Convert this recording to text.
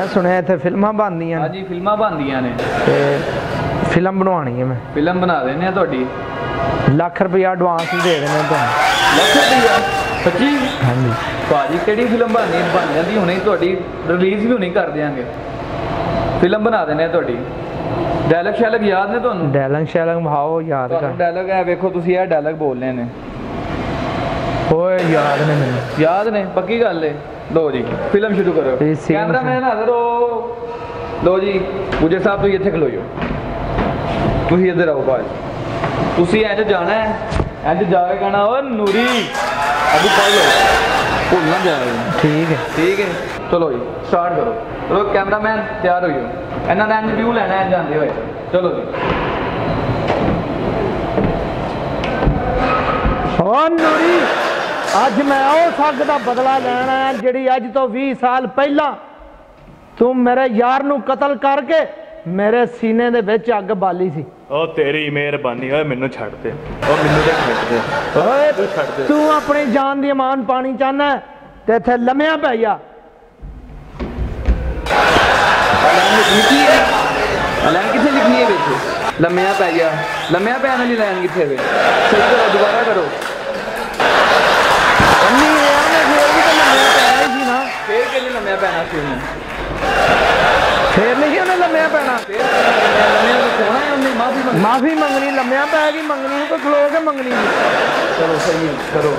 सुनिया इत्थे फिल्मां बनदियां। हाँ जी फिल्मां बनदियां ने ते फिल्म बनवानी है मैं। फिल्म बना देने आ तुहाडी। लाख रुपया एडवांस ही दे देने तुहानू। लाख रुपया सच्ची? हाँ जी भाजी किहड़ी फिल्म बननी बन जाती हुणे तुहाडी रिलीज़ भी हुणे कर देंगे। फिल्म बना देने आ तुहाडी। डायलॉग शैलॉग याद ने तुहानू? डायलॉग शैलॉग भाओ याद कर। डायलॉग है वेखो तुसीं यह डायलॉग बोलने ने। ओए याद ने मैनू। याद ने पक्की गल है। लो जी फिल्म शुरू करो। कैमरा मैन हाज़र हो। लो जी गुजर साहब तुसीं इत्थे खलोइयो। तुसीं इधर आओ बाज। तुसीं इंज जाना है इंज जाके कहना ओ नूरी अभी पढ़ लो भूल ना जाए। ठीक है चलो जी स्टार्ट करो। चलो कैमरा मैन तैयार होइयो। इन्हां ने इंज व्यू लैना है जांदे होए। चलो जी। ओ नूरी अज मैं उस अग का बदला लैना है जिहड़ी अज तो 20 साल पहला तू मेरे यार नू कतल करके मेरे सीने दे विच अग बाली सी। ओ तेरी मेहरबानी ओए मैनू छड्ड दे। ओ मैनू ते छड्ड दे। ओए तू छड्ड दे। तू अपनी जान दी अमान पानी चाहना ते इत्थे लम्मिया पै जा। लाइन किथे लिखनी है बेच लम्मिया पै गया। लम्मिया पैन वाली लाइन किथे वे? सही करो दोबारा करो। फिर के लिए लम्मिया पैना सी उन्हें। फिर नहीं उन्हें लम्मिया पैना। माफी मंगनी लम्मिया पैगी मंगनी को खलो के मंगनी। चलो सही है करो।